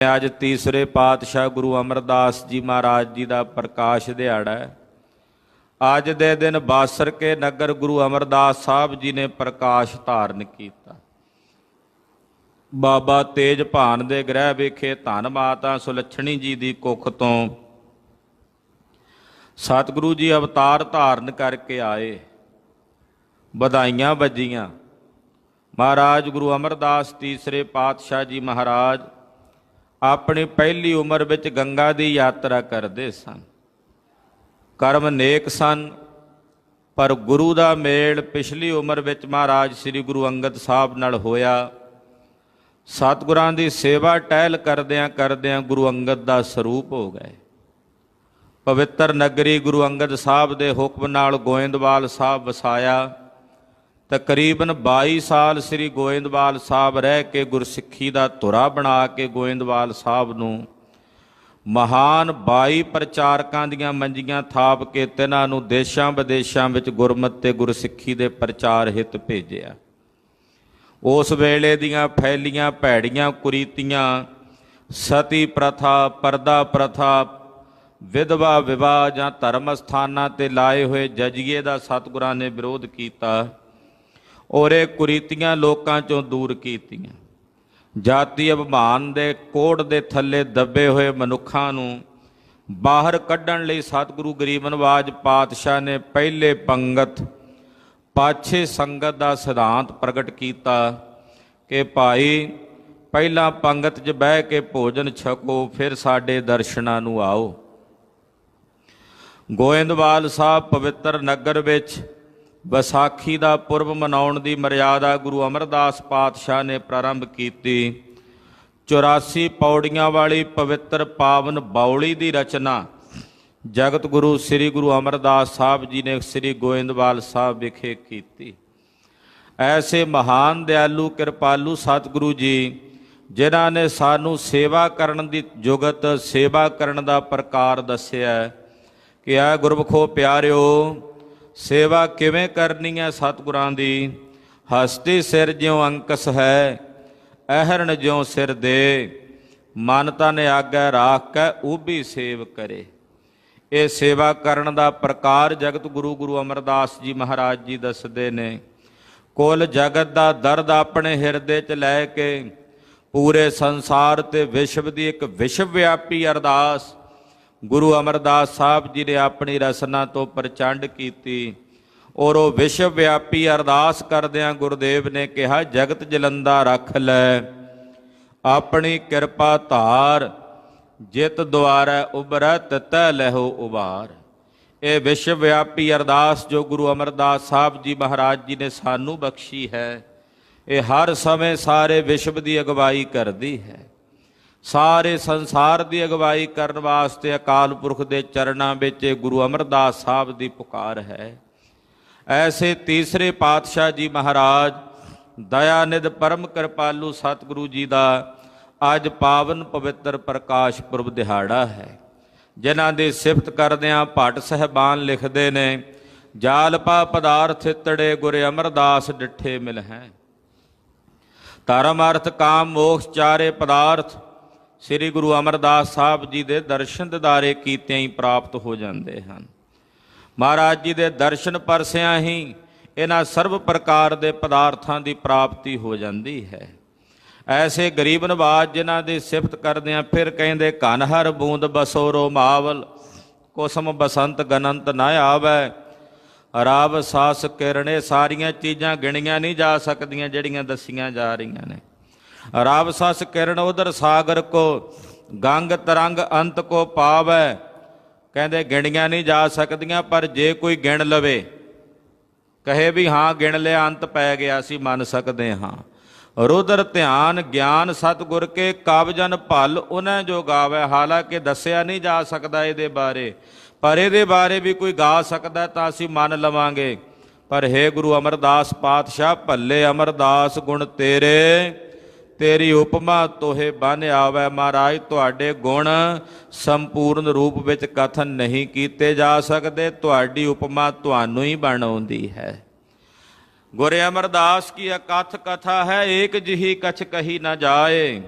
ਅੱਜ ਤੀਸਰੇ ਪਾਤਸ਼ਾਹ ਗੁਰੂ ਅਮਰਦਾਸ ਜੀ ਮਹਾਰਾਜ ਜੀ ਦਾ ਪ੍ਰਕਾਸ਼ ਦਿਹਾੜਾ ਹੈ। ਅੱਜ ਦੇ ਦਿਨ ਬਾਸਰ ਕੇ ਨਗਰ ਗੁਰੂ ਅਮਰਦਾਸ ਸਾਹਿਬ ਜੀ ਨੇ ਪ੍ਰਕਾਸ਼ ਧਾਰਨ ਕੀਤਾ। ਬਾਬਾ ਤੇਜ ਭਾਨ ਦੇ ਗ੍ਰਹਿ ਵਿਖੇ ਧੰਨ ਮਾਤਾ ਸੁਲੱਛਣੀ ਜੀ ਦੀ ਕੁੱਖ ਤੋਂ ਸਤਿਗੁਰੂ ਜੀ ਅਵਤਾਰ ਧਾਰਨ ਕਰਕੇ ਆਏ। ਵਧਾਈਆਂ ਵੱਜੀਆਂ। ਮਹਾਰਾਜ ਗੁਰੂ ਅਮਰਦਾਸ ਤੀਸਰੇ ਪਾਤਸ਼ਾਹ ਜੀ ਮਹਾਰਾਜ ਆਪਣੀ ਪਹਿਲੀ ਉਮਰ ਵਿੱਚ ਗੰਗਾ ਦੀ ਯਾਤਰਾ ਕਰਦੇ ਸਨ। ਕਰਮ ਨੇਕ ਸਨ, ਪਰ ਗੁਰੂ ਦਾ ਮੇਲ ਪਿਛਲੀ ਉਮਰ ਵਿੱਚ ਮਹਾਰਾਜ ਸ੍ਰੀ ਗੁਰੂ ਅੰਗਦ ਸਾਹਿਬ ਨਾਲ ਹੋਇਆ। ਸਤਿਗੁਰਾਂ ਦੀ ਸੇਵਾ ਟਹਿਲ ਕਰਦਿਆਂ ਕਰਦਿਆਂ ਗੁਰੂ ਅੰਗਦ ਦਾ ਸਰੂਪ ਹੋ ਗਏ। ਪਵਿੱਤਰ ਨਗਰੀ ਗੁਰੂ ਅੰਗਦ ਸਾਹਿਬ ਦੇ ਹੁਕਮ ਨਾਲ ਗੋਇੰਦਵਾਲ ਸਾਹਿਬ ਵਸਾਇਆ। ਤਕਰੀਬਨ 22 ਸਾਲ ਸ੍ਰੀ ਗੋਇੰਦਵਾਲ ਸਾਹਿਬ ਰਹਿ ਕੇ ਗੁਰਸਿੱਖੀ ਦਾ ਧੁਰਾ ਬਣਾ ਕੇ ਗੋਇੰਦਵਾਲ ਸਾਹਿਬ ਨੂੰ ਮਹਾਨ 22 ਪ੍ਰਚਾਰਕਾਂ ਦੀਆਂ ਮੰਜੀਆਂ ਥਾਪ ਕੇ ਤਿਨਾਂ ਨੂੰ ਦੇਸ਼ਾਂ ਵਿਦੇਸ਼ਾਂ ਵਿੱਚ ਗੁਰਮਤਿ ਤੇ ਗੁਰਸਿੱਖੀ ਦੇ ਪ੍ਰਚਾਰ ਹਿੱਤ ਭੇਜਿਆ। ਉਸ ਵੇਲੇ ਦੀਆਂ ਫੈਲੀਆਂ ਭੈੜੀਆਂ ਕੁਰੀਤੀਆਂ, ਸਤੀ ਪ੍ਰਥਾ, ਪਰਦਾ ਪ੍ਰਥਾ, ਵਿਧਵਾ ਵਿਵਾਹ ਜਾਂ ਧਰਮ ਸਥਾਨਾਂ ਤੇ ਲਾਏ ਹੋਏ ਜਜੀਏ ਦਾ ਸਤਿਗੁਰਾਂ ਨੇ ਵਿਰੋਧ ਕੀਤਾ ਔਰ ਇਹ ਕੁਰੀਤੀਆਂ ਲੋਕਾਂ ਚੋਂ ਦੂਰ ਕੀਤੀਆਂ। ਜਾਤੀ ਅਭਿਮਾਨ ਦੇ ਕੋੜ ਦੇ ਥੱਲੇ ਦੱਬੇ ਹੋਏ ਮਨੁੱਖਾਂ ਨੂੰ ਬਾਹਰ ਕੱਢਣ ਲਈ ਸਤਿਗੁਰੂ ਗਰੀਬ ਨਵਾਜ ਪਾਤਸ਼ਾਹ ਨੇ ਪਹਿਲੇ ਪੰਗਤ ਪਾਛੇ ਸੰਗਤ ਦਾ ਸਿਧਾਂਤ ਪ੍ਰਗਟ ਕੀਤਾ ਕਿ ਭਾਈ ਪਹਿਲਾਂ ਪੰਗਤ 'ਚ ਬਹਿ ਕੇ ਭੋਜਨ ਛਕੋ, ਫਿਰ ਸਾਡੇ ਦਰਸ਼ਨਾਂ ਨੂੰ ਆਓ। ਗੋਇੰਦਵਾਲ ਸਾਹਿਬ ਪਵਿੱਤਰ ਨਗਰ ਵਿੱਚ ਵਿਸਾਖੀ ਦਾ ਪੁਰਬ ਮਨਾਉਣ ਦੀ ਮਰਿਆਦਾ ਗੁਰੂ ਅਮਰਦਾਸ ਪਾਤਸ਼ਾਹ ਨੇ ਪ੍ਰਾਰੰਭ ਕੀਤੀ। 84 ਪੌੜੀਆਂ ਵਾਲੀ ਪਵਿੱਤਰ ਪਾਵਨ ਬਾਉਲੀ ਦੀ ਰਚਨਾ ਜਗਤ ਗੁਰੂ ਸ੍ਰੀ ਗੁਰੂ ਅਮਰਦਾਸ ਸਾਹਿਬ ਜੀ ਨੇ ਸ੍ਰੀ ਗੋਇੰਦਵਾਲ ਸਾਹਿਬ ਵਿਖੇ ਕੀਤੀ। ਐਸੇ ਮਹਾਨ ਦਿਆਲੂ ਕਿਰਪਾਲੂ ਸਤਿਗੁਰੂ ਜੀ ਜਿਨ੍ਹਾਂ ਨੇ ਸਾਨੂੰ ਸੇਵਾ ਕਰਨ ਦੀ ਜੁਗਤ, ਸੇਵਾ ਕਰਨ ਦਾ ਪ੍ਰਕਾਰ ਦੱਸਿਆ ਕਿ ਆ ਗੁਰਮੁਖੋ ਪਿਆਰਿਓ, ਸੇਵਾ ਕਿਵੇਂ ਕਰਨੀ ਹੈ ਸਤਿਗੁਰਾਂ ਦੀ। ਹਸਤੀ ਸਿਰ ਜਿਉ ਅੰਕਸ ਹੈ, ਅਹਰਣ ਜਿਉ ਸਿਰ ਦੇ, ਮਨ ਤਨ ਆਗੈ ਰਾਖ ਕੈ ਊਭੀ ਸੇਵ ਕਰੇ। ਇਹ ਸੇਵਾ ਕਰਨ ਦਾ ਪ੍ਰਕਾਰ ਜਗਤ ਗੁਰੂ ਗੁਰੂ ਅਮਰਦਾਸ ਜੀ ਮਹਾਰਾਜ ਜੀ ਦੱਸਦੇ ਨੇ। ਕੁੱਲ ਜਗਤ ਦਾ ਦਰਦ ਆਪਣੇ ਹਿਰਦੇ 'ਚ ਲੈ ਕੇ ਪੂਰੇ ਸੰਸਾਰ ਤੇ ਵਿਸ਼ਵ ਦੀ ਇੱਕ ਵਿਸ਼ਵ ਵਿਆਪੀ ਅਰਦਾਸ ਗੁਰੂ ਅਮਰਦਾਸ ਸਾਹਿਬ ਜੀ ਨੇ ਆਪਣੀ ਰਸਨਾ ਤੋਂ ਪ੍ਰਚੰਡ ਕੀਤੀ ਔਰ ਉਹ ਵਿਸ਼ਵ ਵਿਆਪੀ ਅਰਦਾਸ ਕਰਦਿਆਂ ਗੁਰਦੇਵ ਨੇ ਕਿਹਾ, ਜਗਤ ਜਲੰਦਾ ਰੱਖ ਲੈ ਆਪਣੀ ਕਿਰਪਾ ਧਾਰ, ਜਿਤ ਦੁਆਰੈ ਉਬਰੈ ਤਿਤੈ ਲਹੋ ਉਬਾਰ। ਇਹ ਵਿਸ਼ਵ ਵਿਆਪੀ ਅਰਦਾਸ ਜੋ ਗੁਰੂ ਅਮਰਦਾਸ ਸਾਹਿਬ ਜੀ ਮਹਾਰਾਜ ਜੀ ਨੇ ਸਾਨੂੰ ਬਖਸ਼ੀ ਹੈ, ਇਹ ਹਰ ਸਮੇਂ ਸਾਰੇ ਵਿਸ਼ਵ ਦੀ ਅਗਵਾਈ ਕਰਦੀ ਹੈ। ਸਾਰੇ ਸੰਸਾਰ ਦੀ ਅਗਵਾਈ ਕਰਨ ਵਾਸਤੇ ਅਕਾਲ ਪੁਰਖ ਦੇ ਚਰਨਾਂ ਵਿੱਚ ਗੁਰੂ ਅਮਰਦਾਸ ਸਾਹਿਬ ਦੀ ਪੁਕਾਰ ਹੈ। ਐਸੇ ਤੀਸਰੇ ਪਾਤਸ਼ਾਹ ਜੀ ਮਹਾਰਾਜ ਦਇਆਨਿਧ ਪਰਮ ਕਿਰਪਾਲੂ ਸਤਿਗੁਰੂ ਜੀ ਦਾ ਅੱਜ ਪਾਵਨ ਪਵਿੱਤਰ ਪ੍ਰਕਾਸ਼ ਪੁਰਬ ਦਿਹਾੜਾ ਹੈ, ਜਿਨ੍ਹਾਂ ਦੀ ਸਿਫਤ ਕਰਦਿਆਂ ਭੱਟ ਸਾਹਿਬਾਨ ਲਿਖਦੇ ਨੇ, ਜਾਲ ਪਾ ਪਦਾਰਥ ਤੜੇ ਗੁਰ ਅਮਰਦਾਸ ਡਿਠੇ ਮਿਲ ਹੈ। ਧਰਮ ਅਰਥ ਕਾਮ ਮੋਕਸ਼ ਚਾਰੇ ਪਦਾਰਥ ਸ੍ਰੀ ਗੁਰੂ ਅਮਰਦਾਸ ਸਾਹਿਬ ਜੀ ਦੇ ਦਰਸ਼ਨ ਦਿਦਾਰੇ ਕੀਤਿਆਂ ਹੀ ਪ੍ਰਾਪਤ ਹੋ ਜਾਂਦੇ ਹਨ। ਮਹਾਰਾਜ ਜੀ ਦੇ ਦਰਸ਼ਨ ਪਰਸਿਆਂ ਹੀ ਇਹਨਾਂ ਸਰਬ ਪ੍ਰਕਾਰ ਦੇ ਪਦਾਰਥਾਂ ਦੀ ਪ੍ਰਾਪਤੀ ਹੋ ਜਾਂਦੀ ਹੈ। ਐਸੇ ਗਰੀਬ ਨਵਾਜ ਜਿਨ੍ਹਾਂ ਦੀ ਸਿਫਤ ਕਰਦਿਆਂ ਫਿਰ ਕਹਿੰਦੇ, ਘਨ ਹਰ ਬੂੰਦ ਬਸੋਰੋ ਮਾਵਲ, ਕੁਸਮ ਬਸੰਤ ਗਨੰਤ ਨਾ ਆਵੈ, ਰਾਵ ਸਾਸ ਕਿਰਣੇ। ਸਾਰੀਆਂ ਚੀਜ਼ਾਂ ਗਿਣੀਆਂ ਨਹੀਂ ਜਾ ਸਕਦੀਆਂ ਜਿਹੜੀਆਂ ਦੱਸੀਆਂ ਜਾ ਰਹੀਆਂ ਨੇ। ਰਾਵ ਸਸ ਕਿਰਨ ਉਧਰ ਸਾਗਰ ਕੋ, ਗੰਗ ਤਰੰਗ ਅੰਤ ਕੋ ਪਾਵੈ। ਕਹਿੰਦੇ ਗਿਣੀਆਂ ਨਹੀਂ ਜਾ ਸਕਦੀਆਂ, ਪਰ ਜੇ ਕੋਈ ਗਿਣ ਲਵੇ, ਕਹੇ ਵੀ ਹਾਂ ਗਿਣ ਲਿਆ, ਅੰਤ ਪੈ ਗਿਆ, ਅਸੀਂ ਮੰਨ ਸਕਦੇ ਹਾਂ। ਰੁਦਰ ਧਿਆਨ ਗਿਆਨ ਸਤਿਗੁਰ ਕੇ, ਕਵ ਜਨ ਭਲ ਉਹਨੇ ਜੋ ਗਾਵੇ। ਹਾਲਾਂਕਿ ਦੱਸਿਆ ਨਹੀਂ ਜਾ ਸਕਦਾ ਇਹਦੇ ਬਾਰੇ, ਪਰ ਇਹਦੇ ਬਾਰੇ ਵੀ ਕੋਈ ਗਾ ਸਕਦਾ ਤਾਂ ਅਸੀਂ ਮੰਨ ਲਵਾਂਗੇ। ਪਰ ਹੇ ਗੁਰੂ ਅਮਰਦਾਸ ਪਾਤਸ਼ਾਹ, ਭੱਲੇ ਅਮਰਦਾਸ ਗੁਣ ਤੇਰੇ, ਤੇਰੀ ਉਪਮਾ ਤੋਹੇ ਬਨ ਆਵੈ। ਮਹਾਰਾਜ ਤੁਹਾਡੇ ਗੁਣ ਸੰਪੂਰਨ ਰੂਪ ਵਿੱਚ ਕਥਨ ਨਹੀਂ ਕੀਤੇ ਜਾ ਸਕਦੇ, ਤੁਹਾਡੀ ਉਪਮਾ ਤੁਹਾਨੂੰ ਹੀ ਬਣ ਆਉਂਦੀ ਹੈ। ਗੁਰ ਅਮਰਦਾਸ ਕੀ ਅਕਥ ਕਥਾ ਹੈ, ਏਕ ਜਿਹੀ ਕਛ ਕਹੀ ਨਾ ਜਾਏ।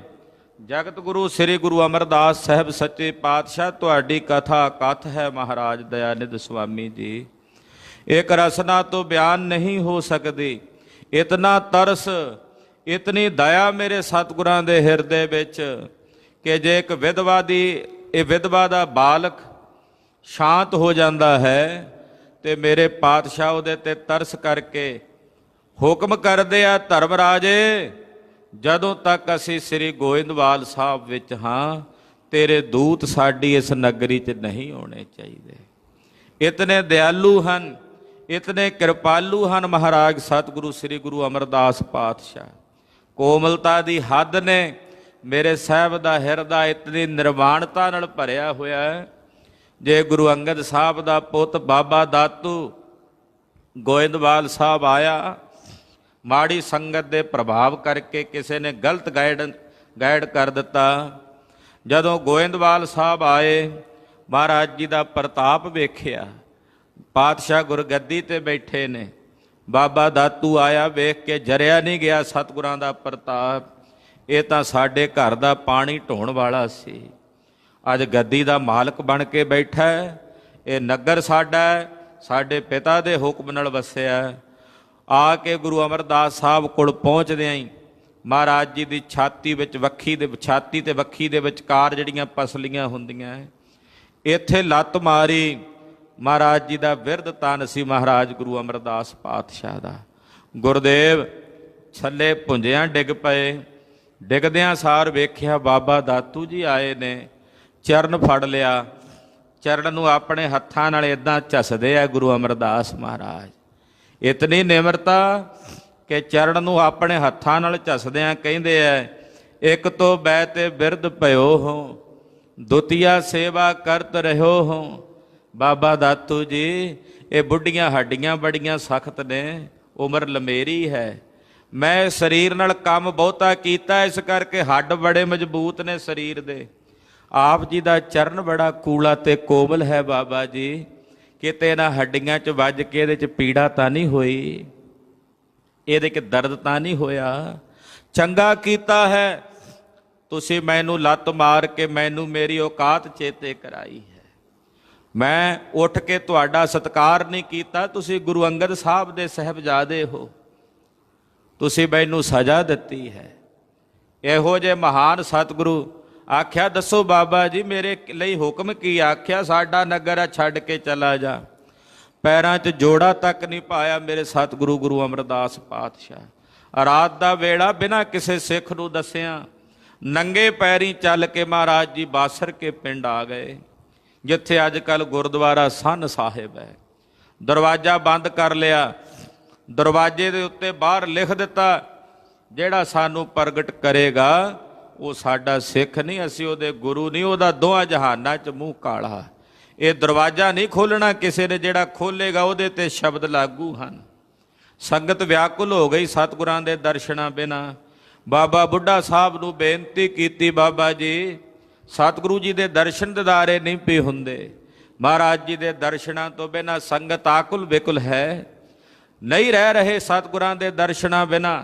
ਜਗਤ ਗੁਰੂ ਸ੍ਰੀ ਗੁਰੂ ਅਮਰਦਾਸ ਸਾਹਿਬ ਸੱਚੇ ਪਾਤਸ਼ਾਹ, ਤੁਹਾਡੀ ਕਥਾ ਕਥ ਹੈ ਮਹਾਰਾਜ ਦਇਆਨੰਦ ਸੁਆਮੀ ਜੀ। ਇੱਕ ਰਸਨਾ ਤੋਂ ਬਿਆਨ ਨਹੀਂ ਹੋ ਸਕਦੀ। ਇਤਨਾ ਤਰਸ, ਇਤਨੀ ਦਇਆ ਮੇਰੇ ਸਤਿਗੁਰਾਂ ਦੇ ਹਿਰਦੇ ਵਿੱਚ ਕਿ ਜੇ ਇੱਕ ਵਿਧਵਾ ਦਾ ਬਾਲਕ ਸ਼ਾਂਤ ਹੋ ਜਾਂਦਾ ਹੈ ਤੇ ਮੇਰੇ ਪਾਤਸ਼ਾਹ ਉਹਦੇ ਤੇ ਤਰਸ ਕਰਕੇ ਹੁਕਮ ਕਰਦੇ ਆ, ਧਰਮ ਰਾਜੇ ਜਦੋਂ ਤੱਕ ਅਸੀਂ ਸ੍ਰੀ ਗੋਇੰਦਵਾਲ ਸਾਹਿਬ ਵਿੱਚ ਹਾਂ, ਤੇਰੇ ਦੂਤ ਸਾਡੀ ਇਸ ਨਗਰੀ 'ਚ ਨਹੀਂ ਆਉਣੇ ਚਾਹੀਦੇ। ਇਤਨੇ ਦਿਆਲੂ ਹਨ, ਇਤਨੇ ਕਿਰਪਾਲੂ ਹਨ ਮਹਾਰਾਜ ਸਤਿਗੁਰੂ ਸ੍ਰੀ ਗੁਰੂ ਅਮਰਦਾਸ ਪਾਤਸ਼ਾਹ। ਕੋਮਲਤਾ ਦੀ ਹੱਦ ਨੇ। ਮੇਰੇ ਸਾਹਿਬ ਦਾ ਹਿਰਦਾ ਇਤਨੀ ਨਿਰਵਾਣਤਾ ਨਾਲ ਭਰਿਆ ਹੋਇਆ ਹੈ। ਜੇ ਗੁਰੂ ਅੰਗਦ ਸਾਹਿਬ ਦਾ ਪੁੱਤ ਬਾਬਾ ਦਾਤੂ ਗੋਇੰਦਵਾਲ ਸਾਹਿਬ ਆਇਆ, ਮਾੜੀ ਸੰਗਤ ਦੇ ਪ੍ਰਭਾਵ ਕਰਕੇ ਕਿਸੇ ਨੇ ਗਲਤ ਗਾਈਡ ਕਰ ਦਿੱਤਾ। ਜਦੋਂ ਗੋਇੰਦਵਾਲ ਸਾਹਿਬ ਆਏ, ਮਹਾਰਾਜ ਜੀ ਦਾ ਪ੍ਰਤਾਪ ਵੇਖਿਆ, ਪਾਤਸ਼ਾਹ ਗੁਰਗੱਦੀ ਤੇ ਬੈਠੇ ਨੇ, ਬਾਬਾ ਦਾਤੂ ਆਇਆ, ਵੇਖ ਕੇ ਜਰਿਆ ਨਹੀਂ ਗਿਆ ਸਤਿਗੁਰਾਂ ਦਾ ਪ੍ਰਤਾਪ। ਇਹ ਤਾਂ ਸਾਡੇ ਘਰ ਦਾ ਪਾਣੀ ਢੋਣ ਵਾਲਾ ਸੀ, ਅੱਜ ਗੱਦੀ ਦਾ ਮਾਲਕ ਬਣ ਕੇ ਬੈਠਾ ਹੈ। ਇਹ ਨਗਰ ਸਾਡਾ ਹੈ, ਸਾਡੇ ਪਿਤਾ ਦੇ ਹੁਕਮ ਨਾਲ ਵਸਿਆ। ਆ ਕੇ ਗੁਰੂ ਅਮਰਦਾਸ ਸਾਹਿਬ ਕੋਲ ਪਹੁੰਚਦਿਆਂ ਹੀ ਮਹਾਰਾਜ ਜੀ ਦੀ ਛਾਤੀ ਵਿੱਚ ਛਾਤੀ ਤੇ ਵੱਖੀ ਦੇ ਵਿਚਕਾਰ ਜਿਹੜੀਆਂ ਪਸਲੀਆਂ ਹੁੰਦੀਆਂ, ਇੱਥੇ ਲੱਤ ਮਾਰੀ। ਮਹਾਰਾਜ ਜੀ ਦਾ ਬਿਰਧ ਤਨ ਸੀ ਮਹਾਰਾਜ ਗੁਰੂ ਅਮਰਦਾਸ ਪਾਤਸ਼ਾਹ ਦਾ। ਗੁਰਦੇਵ ਛੱਲੇ ਭੁੰਜਿਆਂ ਡਿੱਗ ਪਏ। ਡਿੱਗਦਿਆਂ ਸਾਰ ਵੇਖਿਆ ਬਾਬਾ ਦਾਤੂ ਜੀ ਆਏ ਨੇ, ਚਰਨ ਫੜ ਲਿਆ। ਚਰਨ ਨੂੰ ਆਪਣੇ ਹੱਥਾਂ ਨਾਲ ਇੱਦਾਂ ਝੱਸਦੇ ਆ ਗੁਰੂ ਅਮਰਦਾਸ ਮਹਾਰਾਜ। ਇਤਨੀ ਨਿਮਰਤਾ ਕਿ ਚਰਨ ਨੂੰ ਆਪਣੇ ਹੱਥਾਂ ਨਾਲ ਝੱਸਦਿਆਂ ਕਹਿੰਦੇ ਐ, ਇੱਕ ਤੋਂ ਬੈ ਤੇ ਬਿਰਧ ਭਇਓ ਹੋ, ਦੁਤੀਆ ਸੇਵਾ ਕਰਤ ਰਹਿਓ ਹੋ। ਬਾਬਾ ਦਾਤੂ ਜੀ, ਇਹ ਬੁੱਢੀਆਂ ਹੱਡੀਆਂ ਬੜੀਆਂ ਸਖਤ ਨੇ, ਉਮਰ ਲੰਮੇਰੀ ਹੈ। ਮੈਂ ਸਰੀਰ ਨਾਲ ਕੰਮ ਬਹੁਤਾ ਕੀਤਾ, ਇਸ ਕਰਕੇ ਹੱਡ ਬੜੇ ਮਜ਼ਬੂਤ ਨੇ ਸਰੀਰ ਦੇ। ਆਪ ਜੀ ਦਾ ਚਰਨ ਬੜਾ ਕੂਲਾ ਤੇ ਕੋਮਲ ਹੈ ਬਾਬਾ ਜੀ, ਕਿਤੇ ਇਹਨਾਂ ਹੱਡੀਆਂ 'ਚ ਵੱਜ ਕੇ ਇਹਦੇ 'ਚ ਪੀੜਾ ਤਾਂ ਨਹੀਂ ਹੋਈ, ਇਹਦੇ 'ਚ ਦਰਦ ਤਾਂ ਨਹੀਂ ਹੋਇਆ। ਚੰਗਾ ਕੀਤਾ ਹੈ ਤੁਸੀਂ ਮੈਨੂੰ ਲੱਤ ਮਾਰ ਕੇ ਮੈਨੂੰ ਮੇਰੀ ਔਕਾਤ ਚੇਤੇ ਕਰਾਈ ਹੈ। ਮੈਂ ਉੱਠ ਕੇ ਤੁਹਾਡਾ ਸਤਿਕਾਰ ਨਹੀਂ ਕੀਤਾ। ਤੁਸੀਂ ਗੁਰੂ ਅੰਗਦ ਸਾਹਿਬ ਦੇ ਸਾਹਿਬਜ਼ਾਦੇ ਹੋ, ਤੁਸੀਂ ਮੈਨੂੰ ਸਜ਼ਾ ਦਿੱਤੀ ਹੈ। ਇਹੋ ਜਿਹੇ ਮਹਾਨ ਸਤਿਗੁਰੂ ਆਖਿਆ, ਦੱਸੋ ਬਾਬਾ ਜੀ ਮੇਰੇ ਲਈ ਹੁਕਮ ਕੀ? ਆਖਿਆ, ਸਾਡਾ ਨਗਰ ਆ, ਛੱਡ ਕੇ ਚਲਾ ਜਾ। ਪੈਰਾਂ 'ਚ ਜੋੜਾ ਤੱਕ ਨਹੀਂ ਪਾਇਆ ਮੇਰੇ ਸਤਿਗੁਰੂ ਗੁਰੂ ਅਮਰਦਾਸ ਪਾਤਸ਼ਾਹ। ਰਾਤ ਦਾ ਵੇਲਾ ਬਿਨਾਂ ਕਿਸੇ ਸਿੱਖ ਨੂੰ ਦੱਸਿਆ ਨੰਗੇ ਪੈਰੀਂ ਚੱਲ ਕੇ ਮਹਾਰਾਜ ਜੀ ਬਾਸਰ ਕੇ ਪਿੰਡ ਆ ਗਏ, ਜਿੱਥੇ ਅੱਜ ਕੱਲ੍ਹ ਗੁਰਦੁਆਰਾ ਸੰਨ ਸਾਹਿਬ ਹੈ। ਦਰਵਾਜ਼ਾ ਬੰਦ ਕਰ ਲਿਆ। ਦਰਵਾਜ਼ੇ ਦੇ ਉੱਤੇ ਬਾਹਰ ਲਿਖ ਦਿੱਤਾ, ਜਿਹੜਾ ਸਾਨੂੰ ਪ੍ਰਗਟ ਕਰੇਗਾ ਉਹ ਸਾਡਾ ਸਿੱਖ ਨਹੀਂ, ਅਸੀਂ ਉਹਦੇ ਗੁਰੂ ਨਹੀਂ, ਉਹਦਾ ਦੋਹਾਂ ਜਹਾਨਾਂ 'ਚ ਮੂੰਹ ਕਾਲਾ। ਇਹ ਦਰਵਾਜ਼ਾ ਨਹੀਂ ਖੋਲ੍ਹਣਾ ਕਿਸੇ ਨੇ, ਜਿਹੜਾ ਖੋਲ੍ਹੇਗਾ ਉਹਦੇ ਤੇ ਸ਼ਬਦ ਲਾਗੂ ਹਨ। ਸੰਗਤ ਵਿਆਕੁਲ ਹੋ ਗਈ ਸਤਿਗੁਰਾਂ ਦੇ ਦਰਸ਼ਨਾਂ ਬਿਨਾਂ। ਬਾਬਾ ਬੁੱਢਾ ਸਾਹਿਬ ਨੂੰ ਬੇਨਤੀ ਕੀਤੀ, ਬਾਬਾ ਜੀ ਸਤਿਗੁਰੂ ਜੀ ਦੇ ਦਰਸ਼ਨ ਦਿਦਾਰੇ ਨਹੀਂ ਪਏ ਹੁੰਦੇ, ਮਹਾਰਾਜ ਜੀ ਦੇ ਦਰਸ਼ਨਾਂ ਤੋਂ ਬਿਨਾਂ ਸੰਗਤ ਆਕੁਲ ਬਿਕੁਲ ਹੈ, ਨਹੀਂ ਰਹਿ ਰਹੇ ਸਤਿਗੁਰਾਂ ਦੇ ਦਰਸ਼ਨਾਂ ਬਿਨਾਂ।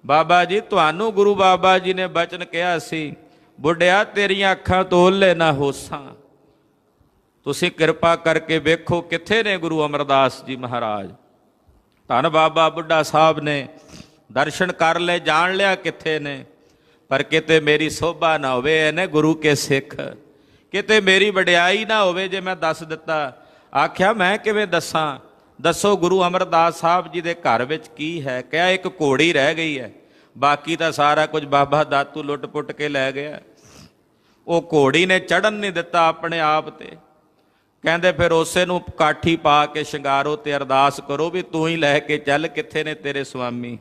ਬਾਬਾ ਜੀ ਤੁਹਾਨੂੰ ਗੁਰੂ ਬਾਬਾ ਜੀ ਨੇ ਬਚਨ ਕਿਹਾ ਸੀ, ਬੁੱਢਿਆ ਤੇਰੀਆਂ ਅੱਖਾਂ ਤੋਂ ਓਹਲੇ ਨਾ ਹੋਸਾਂ। ਤੁਸੀਂ ਕਿਰਪਾ ਕਰਕੇ ਵੇਖੋ ਕਿੱਥੇ ਨੇ ਗੁਰੂ ਅਮਰਦਾਸ ਜੀ ਮਹਾਰਾਜ। ਧੰਨ ਬਾਬਾ ਬੁੱਢਾ ਸਾਹਿਬ ਨੇ ਦਰਸ਼ਨ ਕਰ ਲਏ, ਜਾਣ ਲਿਆ ਕਿੱਥੇ ਨੇ, ਪਰ ਕਿਤੇ ਮੇਰੀ ਸੋਭਾ ਨਾ ਹੋਵੇ ਇਹਨੇ ਗੁਰੂ ਕੇ ਸਿੱਖ, ਕਿਤੇ ਮੇਰੀ ਵਡਿਆਈ ਨਾ ਹੋਵੇ ਜੇ ਮੈਂ ਦੱਸ ਦਿੱਤਾ। ਆਖਿਆ ਮੈਂ ਕਿਵੇਂ ਦੱਸਾਂ, ਦੱਸੋ ਗੁਰੂ ਅਮਰਦਾਸ ਸਾਹਿਬ ਜੀ ਦੇ ਘਰ ਵਿੱਚ ਕੀ ਹੈ? ਕਿਹਾ ਇੱਕ ਘੋੜੀ ਰਹਿ ਗਈ ਹੈ, ਬਾਕੀ ਤਾਂ ਸਾਰਾ ਕੁਝ ਬਾਬਾ ਦਾਤੂ ਲੁੱਟ ਪੁੱਟ ਕੇ ਲੈ ਗਿਆ। ਉਹ ਘੋੜੀ ਨੇ ਚੜ੍ਹਨ ਨਹੀਂ ਦਿੱਤਾ ਆਪਣੇ ਆਪ ਤੇ। ਕਹਿੰਦੇ ਫਿਰ ਉਸੇ ਨੂੰ ਕਾਠੀ ਪਾ ਕੇ ਸ਼ਿੰਗਾਰੋ ਤੇ ਅਰਦਾਸ ਕਰੋ ਵੀ ਤੂੰ ਹੀ ਲੈ ਕੇ ਚੱਲ, ਕਿੱਥੇ ਨੇ ਤੇਰੇ ਸੁਆਮੀ।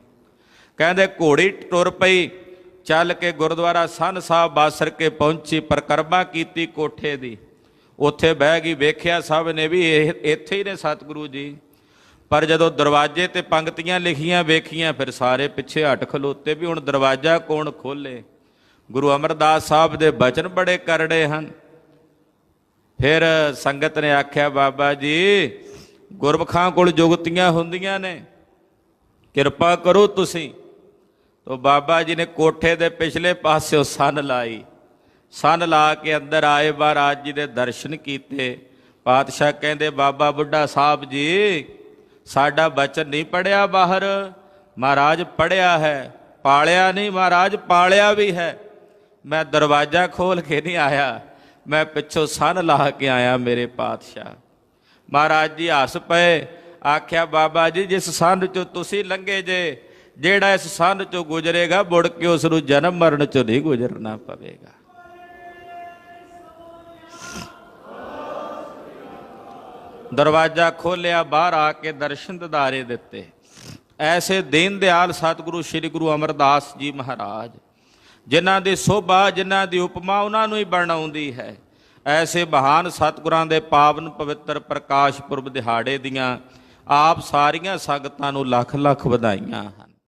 ਕਹਿੰਦੇ ਘੋੜੀ ਟੁਰ ਪਈ, ਚੱਲ ਕੇ ਗੁਰਦੁਆਰਾ ਸੰਨ ਸਾਹਿਬ ਬਾਸਰ ਕੇ ਪਹੁੰਚੀ, ਪਰਿਕਰਮਾ ਕੀਤੀ ਕੋਠੇ ਦੀ, ਉੱਥੇ ਬਹਿ ਗਈ। ਵੇਖਿਆ ਸਭ ਨੇ ਵੀ ਇਹ ਇੱਥੇ ਹੀ ਨੇ ਸਤਿਗੁਰੂ ਜੀ, ਪਰ ਜਦੋਂ ਦਰਵਾਜ਼ੇ ਤੇ ਪੰਕਤੀਆਂ ਲਿਖੀਆਂ ਵੇਖੀਆਂ ਫਿਰ ਸਾਰੇ ਪਿੱਛੇ ਹਟ ਖਲੋਤੇ ਵੀ ਹੁਣ ਦਰਵਾਜ਼ਾ ਕੌਣ ਖੋਲੇ। ਗੁਰੂ ਅਮਰਦਾਸ ਸਾਹਿਬ ਦੇ ਬਚਨ ਬੜੇ ਕਰੜੇ ਹਨ। ਫਿਰ ਸੰਗਤ ਨੇ ਆਖਿਆ, ਬਾਬਾ ਜੀ ਗੁਰਮੁਖਾਂ ਕੋਲ ਜੁਗਤੀਆਂ ਹੁੰਦੀਆਂ ਨੇ, ਕਿਰਪਾ ਕਰੋ ਤੁਸੀਂ तो बाबा जी ने कोठे के पिछले पास्यों सन लाई, सन ला के अंदर आए, महाराज जी ने दर्शन किए। पातशाह कहते बाबा बुढ़ा साहब जी साडा बचन नहीं पढ़िया बाहर। महाराज पढ़िया है, पालिया नहीं महाराज, पालिया भी है। मैं दरवाजा खोल के नहीं आया, मैं पिछों सन ला के आया मेरे पातशाह। महाराज जी हस पे, आख्या बाबा जी जिस सन चो तुसी लंघे जे, जेड़ा इस सन चो गुजरेगा मुड़ के उसनूं जन्म मरण चो नहीं गुजरना पवेगा। दरवाजा खोलिया, बाहर आके दर्शन दिदारे दिते। ऐसे दीन दयाल सतगुरु श्री गुरु अमरदास जी महाराज, जिन्हां दी शोभा जिन्हां दी उपमा उन्हां नूं ही बनाउंदी है। ऐसे महान सतगुरां दे पावन पवित्र प्रकाश पुरब दिहाड़े दियां आप सारियां संगतां नूं लख लख ਵਧਾਈਆਂ ਹਨ।